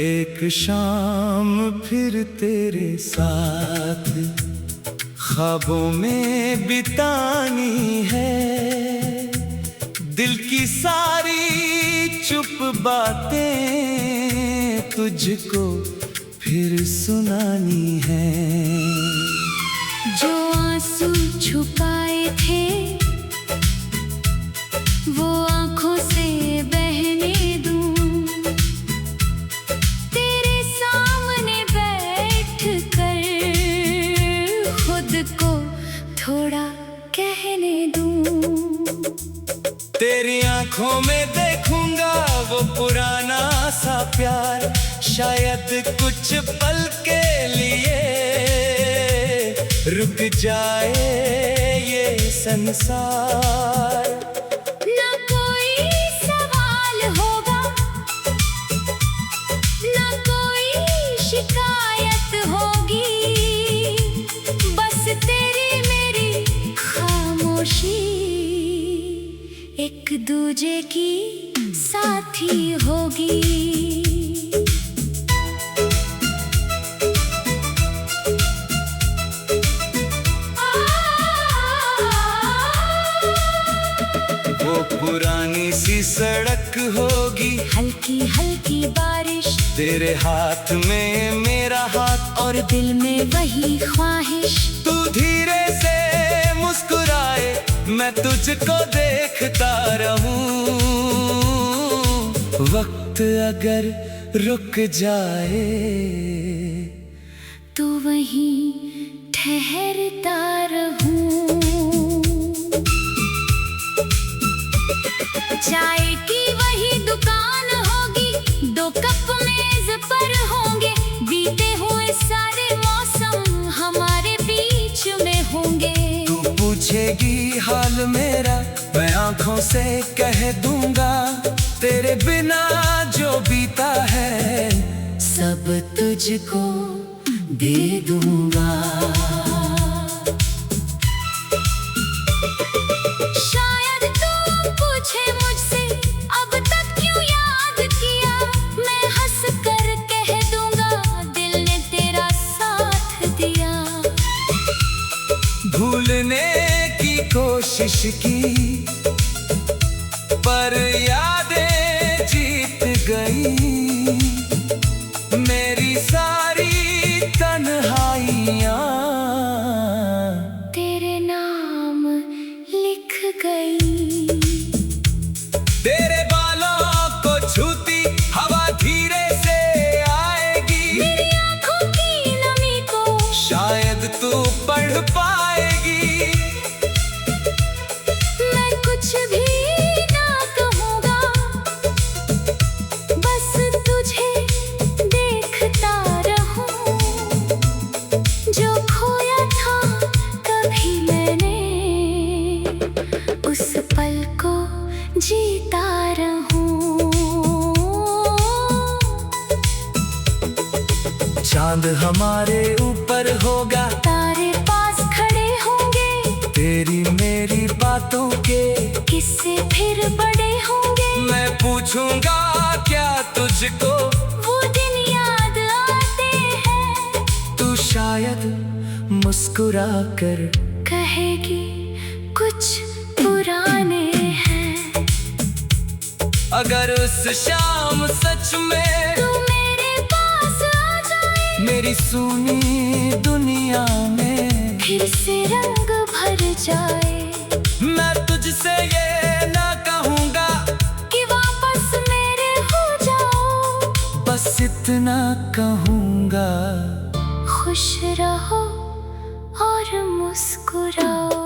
एक शाम फिर तेरे साथ ख्वाबों में बितानी है, दिल की सारी चुप बातें तुझको फिर सुनानी है। जो आंसू छुपाए थे वो आंखों से बहने दूं, तेरे सामने बैठ कर खुद को थोड़ा कहने दूं। तेरी आंखों में देखूंगा वो पुराना सा प्यार, शायद कुछ पल के लिए रुक जाए ये संसार। ना कोई सवाल होगा, ना कोई शिकायत होगी, बस तेरी मेरी खामोशी एक दूजे की साथी होगी। वो पुरानी सी सड़क होगी, हल्की हल्की बारिश, तेरे हाथ में मेरा हाथ और दिल में वही ख्वाहिश। तू धीरे से मुस्कुराए मैं तुझको देखता रहूं, वक्त अगर रुक जाए तो वहीं ठहरता रहूं। चाय की वही दुकान होगी, दो कप मेज पर होंगे, बीते हुए सारे मौसम हमारे बीच में होंगे। तू पूछेगी हाल मेरा, मैं आंखों से कह दूंगा, तेरे बिना जो बीता है सब तुझको दे दूंगा। शायद तू पूछे मुझसे अब तक क्यों याद किया, मैं हंस कर कह दूंगा दिल ने तेरा साथ दिया। भूलने की कोशिश की पर यादें जीत गई, मेरी सारी तन्हाइयाँ तेरे नाम लिख गई। तेरे बालों को छूती हवा धीरे से आएगी, मेरी आंखों की नमी को शायद तू पढ़ पाएगी। मैं कुछ भी ना कहूँगा, बस तुझे देखता रहूं। जो खोया था कभी मैंने, उस पल को जीता रहूं। चांद हमारे ऊपर होगा, तारे पास खड़े होंगे, तेरी मेरी बातों के किस्से फिर बड़े होंगे। मैं पूछूंगा क्या तुझको, वो दिन याद आते हैं, तू शायद मुस्कुरा कर कहेगी कुछ पुराने हैं। अगर उस शाम सच में तू मेरे पास आ जाए, मेरी सुनी दुनिया में फिर से रंग भर जाए। मैं तुझसे ये ना कहूँगा कि वापस मेरे हो जाओ, बस इतना कहूँगा, खुश रहो और मुस्कुराओ।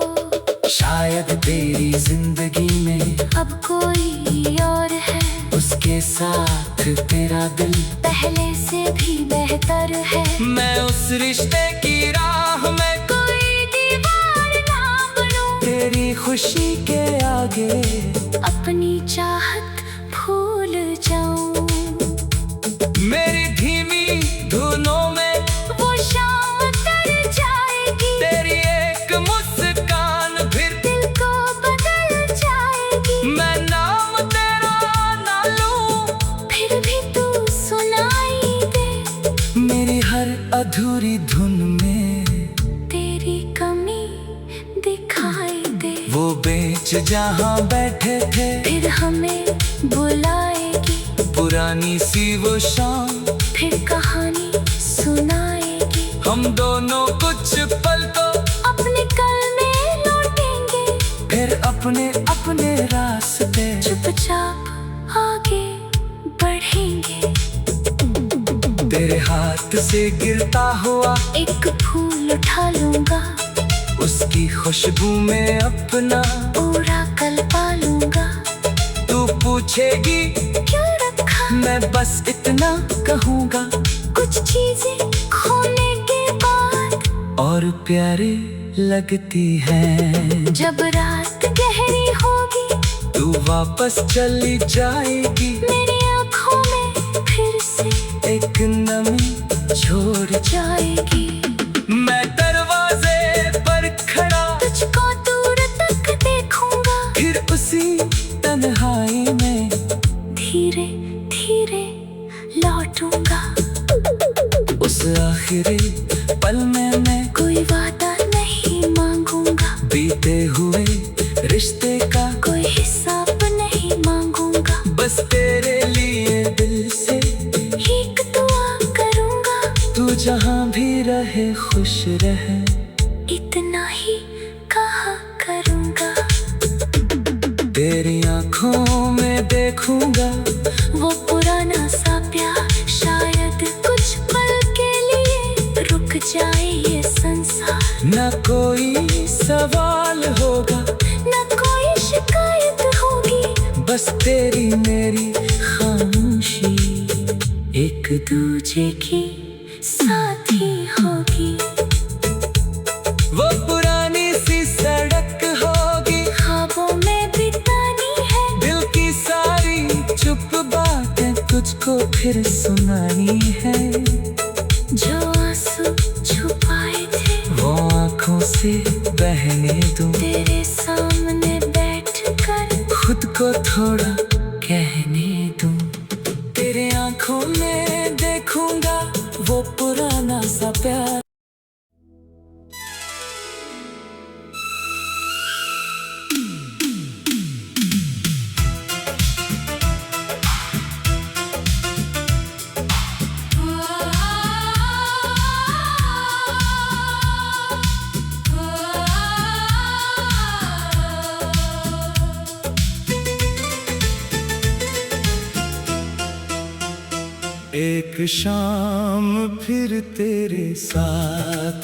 शायद तेरी जिंदगी में अब कोई और है, उसके साथ तेरा दिल पहले से भी बेहतर है। मैं उस रिश्ते की राह में कोई दीवार ना बनूं, तेरी खुशी के आगे अपनी चाहत भूल जाऊं। मेरी धीमी धुनों में वो शाम तर जाएगी, तेरी एक मुस्कान फिर दिल को बदल जाएगी। मैं नाम तेरा ना लूं, फिर भी तू सुनाई उनमें तेरी कमी दिखाई दे। वो बेंच जहाँ बैठे थे फिर हमें बुलाएगी, पुरानी सी वो शाम फिर कहानी सुनाएगी। हम दोनों कुछ पल तो अपने कल में लौटेंगे, फिर अपने अपने रास्ते चुपचाप आगे बढ़ेंगे। तेरे हाथ से गिरता हुआ एक फूल उठा लूंगा, उसकी खुशबू में अपना पूरा कल पालूंगा। तू पूछेगी क्यों रखा, मैं बस इतना कहूँगा, कुछ चीजें खोने के बाद और प्यारी लगती है। जब रात गहरी होगी, तू वापस चली जाएगी, मेरी आँखों में फिर से एक नमी छोड़ जाएगी। मैं दरवाजे पर खड़ा तुझको दूर तक देखूंगा, फिर उसी तन्हाई में धीरे धीरे लौटूंगा। उस आखिरी पल में मैं कोई वादा नहीं मांगूंगा, बीते हुए रिश्ते का कोई हिसाब नहीं मांगूंगा। बस तेरे लिए दिल से एक दुआ करूंगा, तू जहाँ भी रहे खुश रहे, इतना ही कहा करूंगा। तेरी आँखों में देखूंगा वो पुराना सा प्यार, शायद कुछ पल के लिए रुक जाए ये संसार। न कोई सवाल होगा, न कोई शिकायत होगी, बस तेरी मेरी खामोशी एक दूजे की साथी होगी। वो पुरानी सी सड़क होगी, ख्वाबों में बितानी है, दिल की सारी चुप बातें तुझको फिर सुनानी है। जो आंसू छुपाए थे वो आँखों से बहने दूं, तेरे सामने बैठकर खुद को थोड़ा कहने दूं। तेरे आँखों में देखूंगा वो पुराना सा प्यार। एक शाम फिर तेरे साथ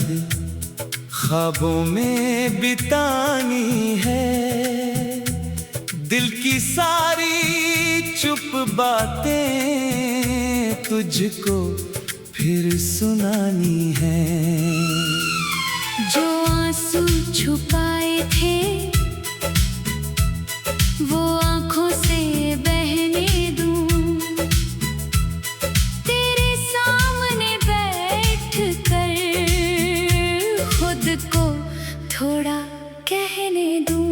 ख्वाबों में बितानी है, दिल की सारी चुप बातें तुझको फिर सुनानी है। जो आंसू छुपाए थे वो आंखों से बहने दूं, तेरे सामने बैठ कर खुद को थोड़ा कहने दूं।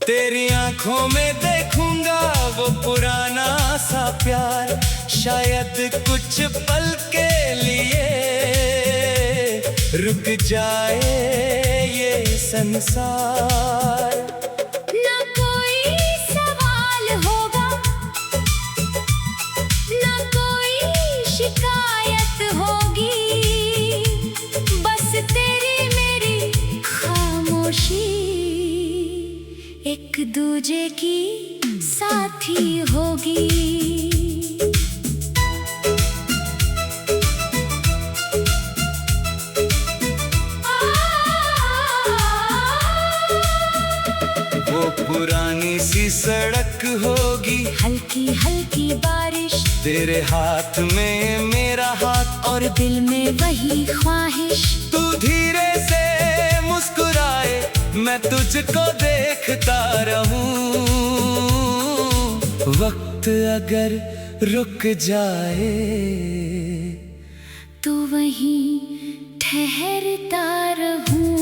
तेरी आंखों में देखूंगा वो पुराना सा प्यार, शायद कुछ पल के लिए रुक जाए ये संसार। ना कोई सवाल होगा, ना कोई शिकायत होगी, बस तेरी मेरी खामोशी एक दूजे की साथी होगी। पुरानी सी सड़क होगी, हल्की हल्की बारिश, तेरे हाथ में मेरा हाथ और दिल में वही ख्वाहिश। तू धीरे से मुस्कुराए, मैं तुझको देखता रहूं, वक्त अगर रुक जाए तो वहीं ठहरता रहूं।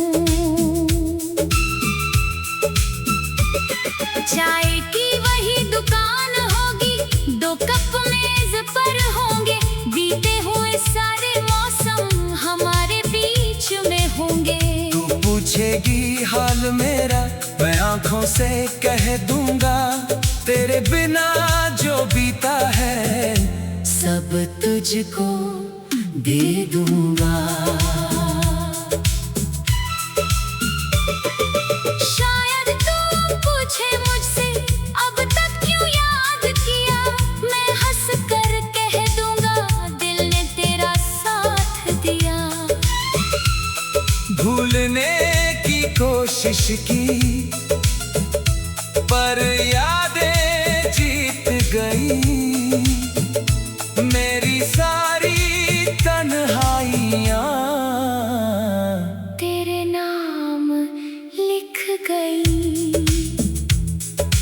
चाय की वही दुकान होगी, दो कप मेज पर होंगे, बीते हुए सारे मौसम पूछेगी हाल मेरा, मैं आंखों से कह दूंगा। तेरे बिना जो बीता है सब तुझको दे दूंगा। शायद तू पूछे मुझसे अब तक क्यों याद किया, मैं हंस कर कह दूंगा दिल ने तेरा साथ दिया। भूलने की कोशिश की पर यादें जीत गई, मेरी सारी तन्हाइयाँ तेरे नाम लिख गई।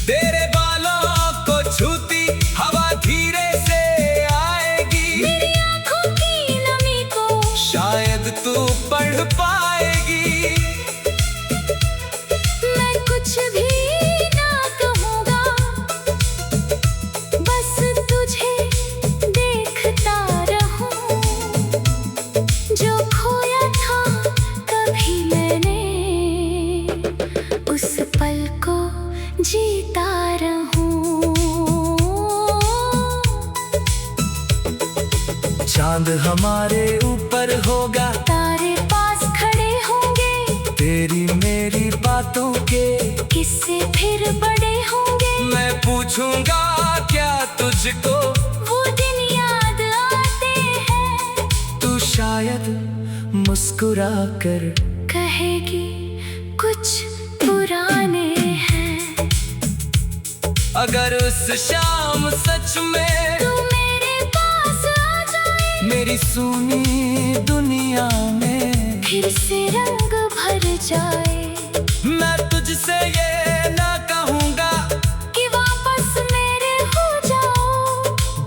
तेरे बालों को छूती हवा धीरे से आएगी, मेरी आँखों की नमी को शायद तू पढ़ पाएगी। मैं कुछ भी ना कहूँगा, बस तुझे देखता रहूं। जो खोया था कभी मैंने, उस पल को जीता रहूं। चांद हमारे ऊपर होगा, तारे पास खड़े होंगे, तेरी मेरी बातों के किससे फिर बड़े होंगे। मैं पूछूंगा क्या तुझको, वो दिन याद आते हैं, तू शायद मुस्कुरा कर कहेगी कुछ पुराने हैं। अगर उस शाम सच में तू मेरे पास आ जाए, मेरी सुनी दुनिया में फिर से रंग भर जाए। मैं तुझसे ये ना कहूँगा कि वापस मेरे हो जाओ,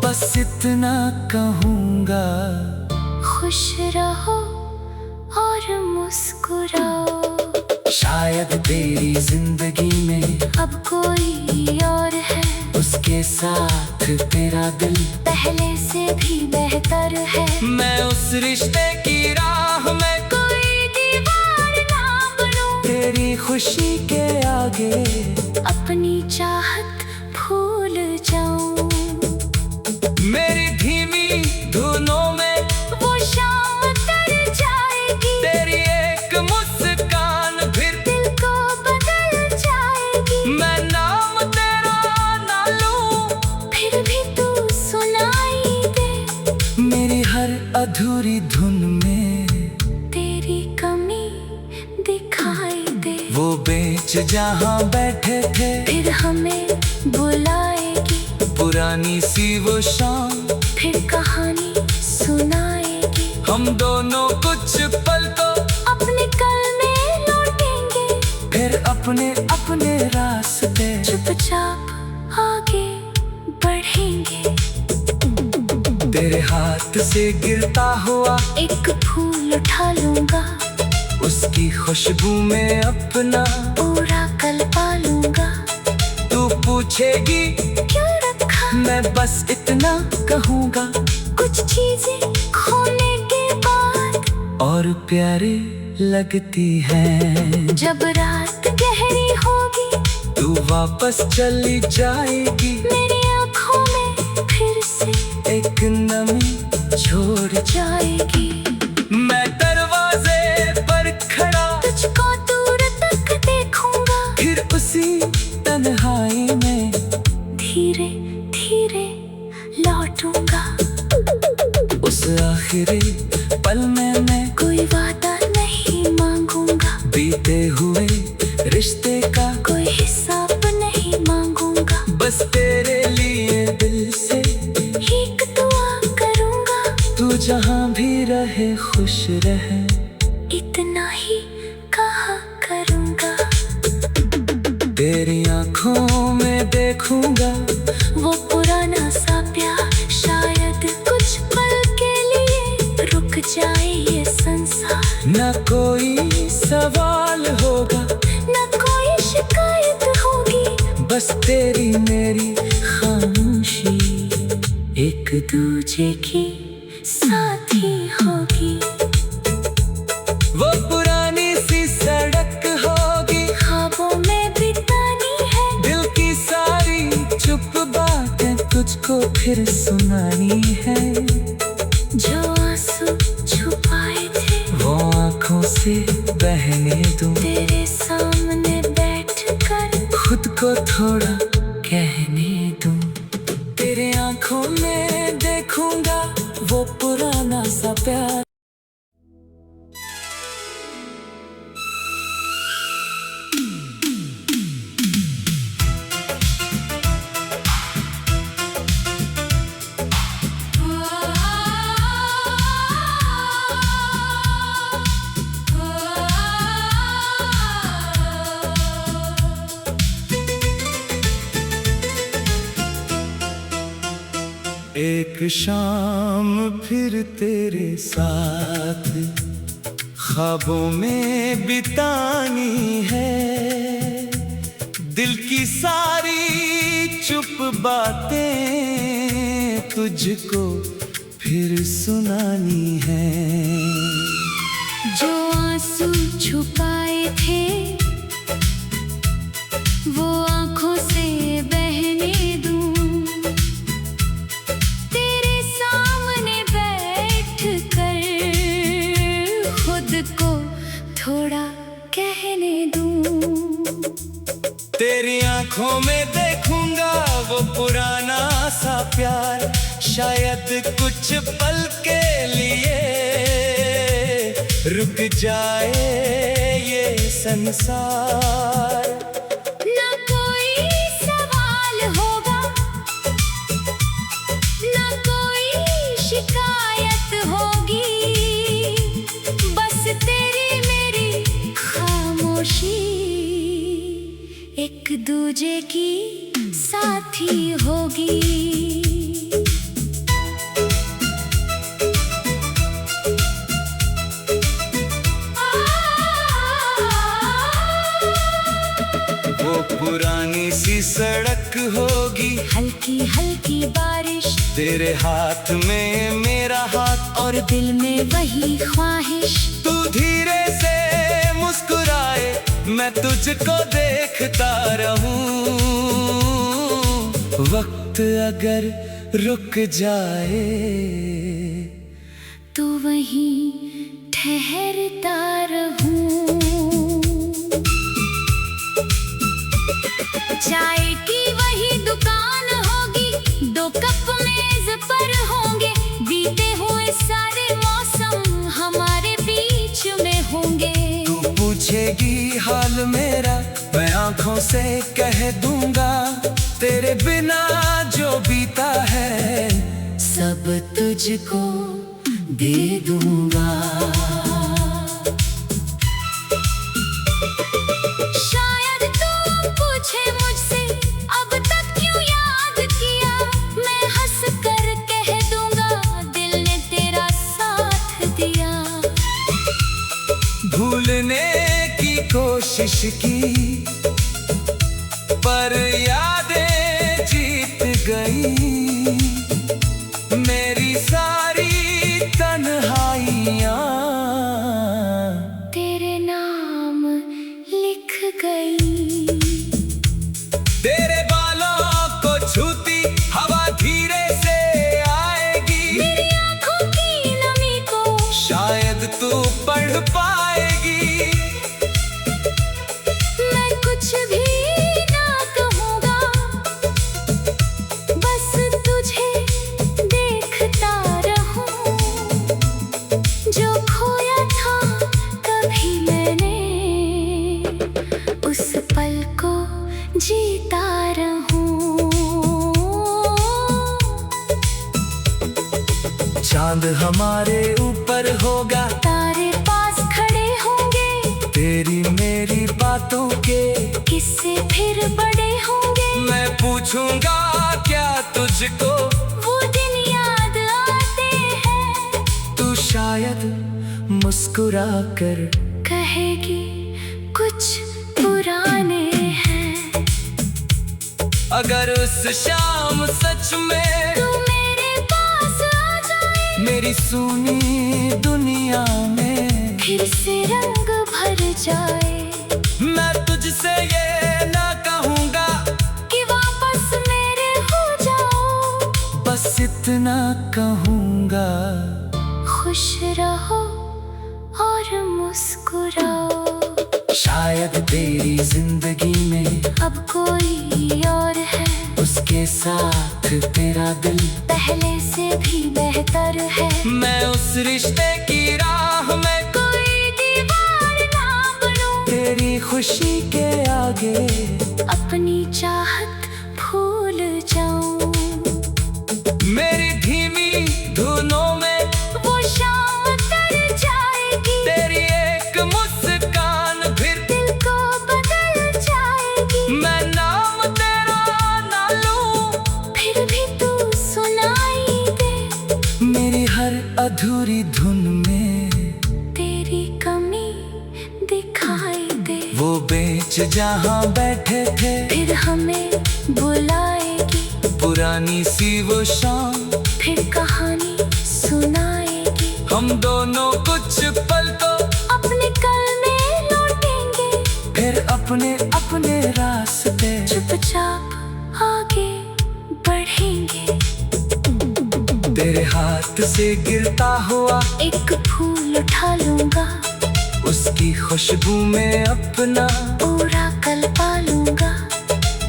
बस इतना कहूँगा खुश रहो और मुस्कुराओ। शायद तेरी जिंदगी में अब कोई और है, उसके साथ तेरा दिल पहले से भी बेहतर है। मैं उस रिश्ते की राह में कोई दीवार ना बनूं, तेरी खुशी के आगे अपनी चाहत भूल जाऊं। मेरी धीमी धुनों में वो शाम तर जाएगी, तेरी एक मुस्कान फिर दिल को बदल जाएगी। मैं नाम तेरा ना लूं, फिर भी तू सुनाई दे, मेरी हर अधूरी धुन में तेरी कमी दिखाई दे। वो बेंच जहाँ बैठे थे, फिर हमें बुलाएगी, पुरानी सी वो शाम फिर कहानी सुनाएगी। हम दोनों कुछ पल तो अपने कल में लौटेंगे, फिर अपने अपने रास्ते चुपचाप आगे बढ़ेंगे। तेरे हाथ से गिरता हुआ एक फूल उठा लूंगा, उसकी खुशबू में अपना पूरा कल पालूंगा। तू पूछेगी क्यों रखा, मैं बस इतना कहूँगा कुछ चीजें खोने के बाद और प्यारे लगती हैं। जब रात गहरी होगी, तू वापस चली जाएगी, मेरी आँखों में फिर से एक नमी छोड़ जाएगी। मैं दरवाजे पर खड़ा तुझको दूर तक देखूंगा, फिर उसी तन्हाई में धीरे धीरे लौटूंगा। उस आखिरी पल में मैं कोई वादा नहीं मांगूंगा, बीते हुए रिश्ते का कोई हिसाब नहीं मांगूंगा। बस तेरे लिए दिल से एक दुआ करूंगा, तू जहाँ भी रहे खुश रहे, इतना ही कहा करूंगा। तेरी आंखों में देखूंगा वो पुराना सा प्यार, शायद कुछ पल के लिए रुक जाए ये संसार। न कोई सवाल होगा, न कोई शिकायत होगी, बस तेरी मेरी खामोशी एक दूजे की साथी होगी। वो पुरानी सी सड़क फिर सुनानी है। जो आंसू छुपाए थे वो आंखों से बहने दूं, तेरे सामने बैठकर खुद को थोड़ा कहने दूं। तेरे आंखों में देखूंगा वो पुराना सा प्यार। एक शाम फिर तेरे साथ ख्वाबों में बितानी है। दिल की सारी चुप बातें तुझको फिर सुनानी है। जो आंसू छुपाए थे वो आंखों से बहने दूं, तेरे सामने बैठ कर खुद को थोड़ा कहने दूं। तेरी आंखों में देखूंगा वो पुराना सा प्यार, शायद कुछ पल के लिए रुक जाए ये संसार। ना कोई सवाल होगा, ना कोई शिकायत होगी, बस तेरी मेरी खामोशी एक दूजे की साथी होगी। वो पुरानी सी सड़क होगी, हल्की हल्की बारिश, तेरे हाथ में मेरा हाथ, और दिल में वही ख्वाहिश। तू धीरे से मुस्कुराए मैं तुझको देखता रहूं। वक्त अगर रुक जाए तो वहीं ठहरता रहूं। चाय की वही दुकान होगी, दो कप मेज पर होंगे, बीते हुए सारे मौसम हमारे बीच में होंगे। तू पूछेगी हाल मेरा, मैं आंखों से कह दूंगा, तेरे बिना जो बीता है सब तुझको दे दूंगा। शायद तू पूछे मुझसे अब तक क्यों याद किया, मैं हंस कर कह दूंगा दिल ने तेरा साथ दिया। भूलने की कोशिश की पर यादें जीत गई, मेरी सारी तन्हाइयाँ तेरे नाम लिख गई। तेरे बालों को छूती हवा धीरे से आएगी, मेरी आंखों की नमी को शायद तू पढ़ पाएगी। मैं कुछ भी ना कहूँगा, बस तुझे देखता रहूं। जो खोया था कभी मैंने, उस पल को जीता रहूं। चांद हमारे ऊपर होगा, तारे पास खड़े होंगे, तेरी मेरी बातों के किस्से फिर बड़े होंगे। मैं पूछूंगा क्या तुझको, वो दिन याद आते हैं, तू शायद मुस्कुरा कर कहेगी कुछ पुराने हैं। अगर उस शाम सच में तू मेरे पास आ जाए, मेरी सुनी दुनिया में फिर से रंग भर जाए। मैं तुझसे ये ना कहूँगा कि वापस मेरे हो जाओ, बस मुस्कुराओ। शायद तेरी जिंदगी में अब कोई और है, उसके साथ तेरा दिल पहले से भी बेहतर है। मैं उस रिश्ते की राह में कोई दीवार ना बनूं, तेरी खुशी के आगे अपनी चाहत भूल जाऊं। मेरी धीमी धुनों में वो शाम तर जाएगी, तेरी एक मुस्कान फिर दिल को बदल जाएगी। मैं नाम तेरा ना लूं, फिर भी तू सुनाई दे, मेरी हर अधूरी धुन में तेरी कमी दिखाई दे। वो बेंच जहाँ बैठे थे फिर हमें बुलाएगी, पुरानी सी वो शाम फिर कहानी सुनाएगी। हम दोनों कुछ पल तो अपने कल में लौटेंगे, फिर अपने अपने रास्ते चुपचाप आगे बढ़ेंगे। तेरे हाथ से गिरता हुआ एक फूल उठा लूंगा, उसकी खुशबू में अपना पूरा कल पालूंगा।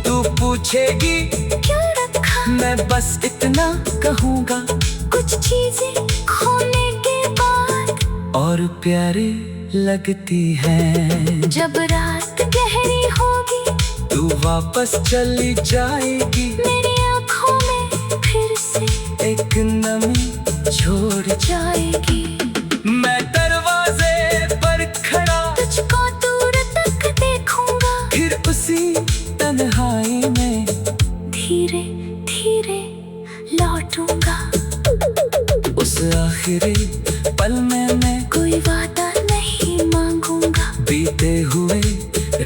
तू पूछेगी क्यों रखा, मैं बस इतना कहूँगा, कुछ चीजें खोने के बाद और प्यारी लगती है। जब रात गहरी होगी, तू वापस चली जाएगी, मेरी आँखों में फिर से एक नमी छोड़ जाएगी। मैं दरवाजे पर खड़ा तुझको दूर तक देखूंगा, फिर उसी तन्हाई में धीरे धीरे लौटूंगा। उस आखिरी पल में मैं कोई वादा नहीं मांगूंगा, बीते हुए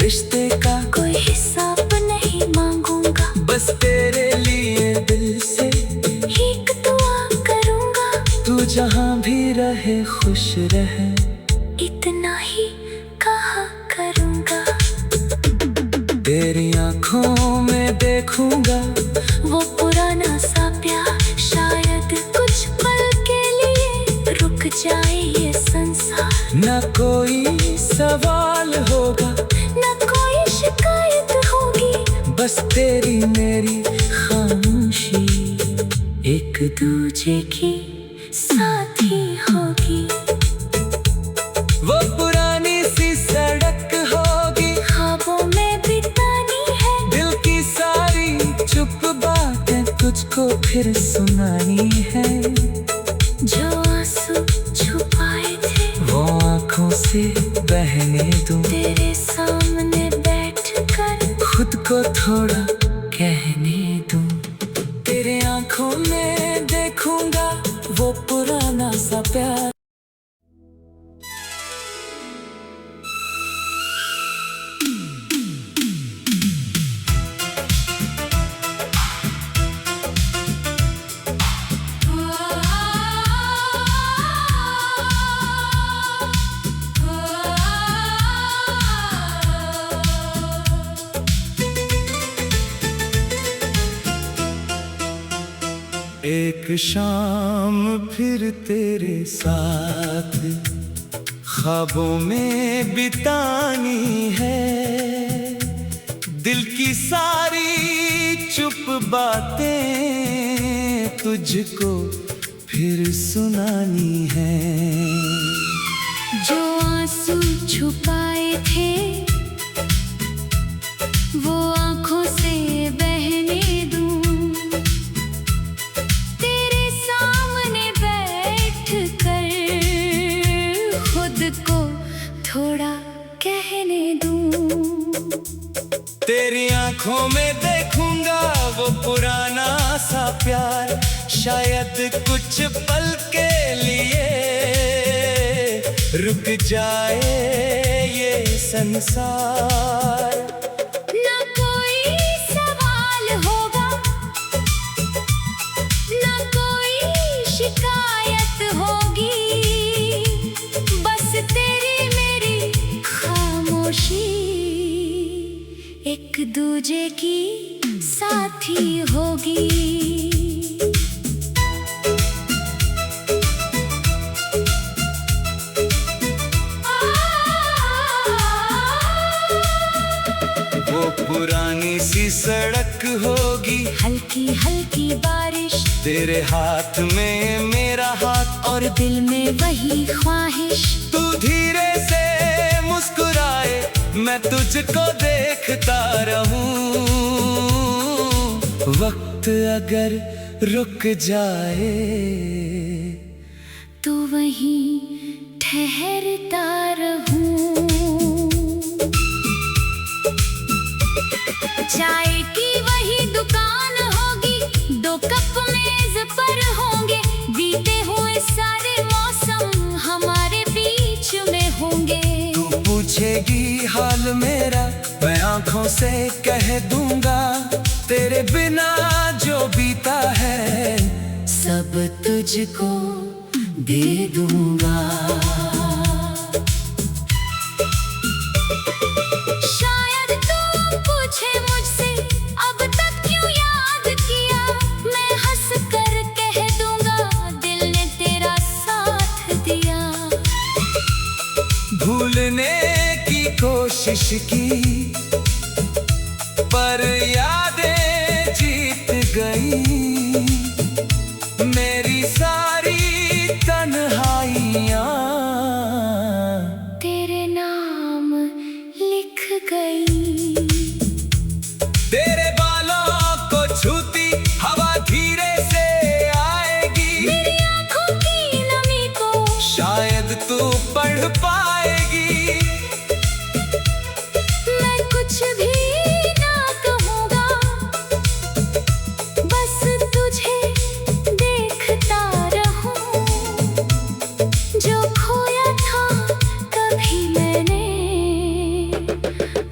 रिश्ते का कोई हिसाब नहीं मांगूंगा। बस तेरे लिए दिल से एक दुआ करूंगा, तू जहाँ भी रहे खुश रहे, इतना ही कहा करूंगा। तेरी आँखों में देखूंगा वो पुराना सा प्यार, शायद कुछ पल के लिए रुक जाए ये संसार। न कोई सवाल होगा, न कोई शिकायत होगी, बस तेरी मेरी खामोशी एक दूजे की साथी होगी। वो पुरानी सी सड़क होगी, ख्वाबों में बितानी है, दिल की सारी चुप बातें तुझको फिर सुनानी है। जो आंसू छुपाए थे वो आँखों से बहने दूं, तेरे सामने बैठकर खुद को थोड़ा कहने दूं। तेरे आँखों में देखूंगा वो पुराना सा प्यार। एक शाम फिर तेरे साथ ख्वाबों में बितानी है, दिल की सारी चुप बातें तुझको फिर सुनानी है। जो आंसू छुपाए थे वो आंखों से बहने दूं, तेरे सामने बैठ कर खुद को थोड़ा कहने दूं। तेरी आंखों में देखूंगा वो पुराना सा प्यार, शायद कुछ पल के लिए रुक जाए ये संसार। ना कोई सवाल होगा, ना कोई शिकायत होगी, बस तेरी मेरी खामोशी एक दूजे की साथी होगी। पुरानी सी सड़क होगी, हल्की हल्की बारिश, तेरे हाथ में मेरा हाथ और दिल में वही ख्वाहिश। तू धीरे से मुस्कुराए, मैं तुझको देखता रहूं। वक्त अगर रुक जाए तो वहीं ठहरता रहूं। चाय की वही दुकान होगी, दो कप मेज पर होंगे, बीते हुए सारे मौसम हमारे बीच में होंगे। तू पूछेगी हाल मेरा, मैं आंखों से कह दूंगा, तेरे बिना जो बीता है सब तुझको दे दूंगा। शायद तू पूछे मुझसे अब तक क्यों याद किया, मैं हंस कर कह दूंगा दिल ने तेरा साथ दिया। भूलने की कोशिश की पर यादें जीत गई, मेरी सारी तन्हाइयाँ तेरे नाम लिख गई। तेरे बालों को छूती हवा धीरे से आएगी, मेरी आँखों की नमी को शायद तू पढ़ पाएगी। मैं कुछ भी ना कहूँगा, बस तुझे देखता रहूं। जो खोया था कभी मैंने,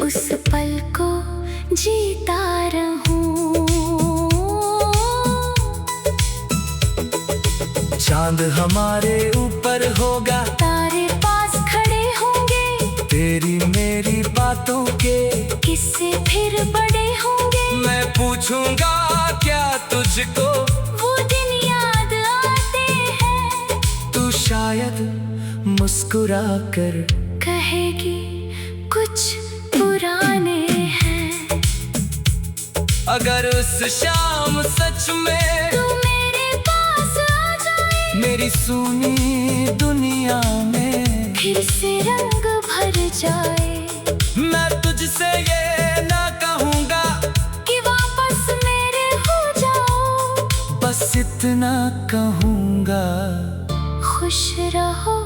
उस पल को जीता रहूं। चांद हमारे ऊपर होगा, तारे पास खड़े होंगे, तेरी मेरी बातों के किससे फिर बड़े होंगे। मैं पूछूंगा क्या तुझको, वो दिन याद आते हैं, तू शायद मुस्कुरा कर कहेगी कुछ पुराने हैं। अगर उस शाम सच में तू मेरे पास आ जाए, मेरी सुनी दुनिया में फिर से रंग भर जाए। मैं तुझसे ये ना कहूँगा कि वापस मेरे हो जाओ, बस इतना कहूँगा, खुश रहो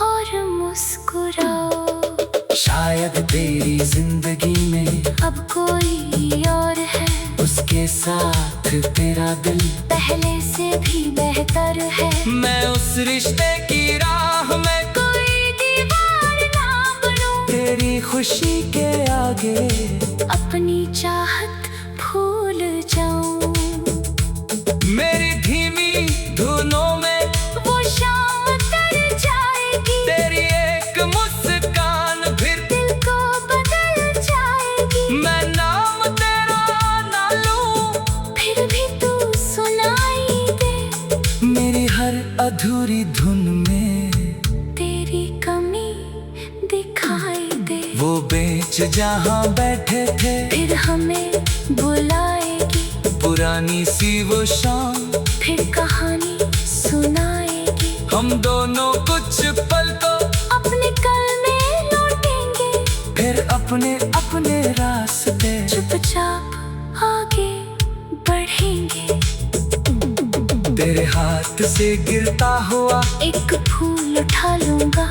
और मुस्कुराओ। शायद तेरी जिंदगी में अब कोई और है, उसके साथ तेरा दिल पहले से भी बेहतर है। मैं उस रिश्ते की राह में कोई दीवार ना बनूं, तेरी खुशी के आगे अपनी चाहत भूल जाऊं। मेरी धीमी धुनों में वो शाम तर जाएगी, तेरी एक मुस्कान फिर दिल को बदल जाएगी। मैं नाम तेरा ना लूं, फिर भी तू सुनाई दे, मेरी हर अधूरी धुन में तेरी कमी दिखाई दे। वो बेंच जहाँ बैठे थे, फिर हमें बुलाएगी, पुरानी सी वो शाम फिर कहानी सुनाएगी। हम दोनों कुछ पल को अपने कल में लौटेंगे, फिर अपने अपने रास्ते चुपचाप आगे बढ़ेंगे। तेरे हाथ से गिरता हुआ एक फूल उठा लूंगा,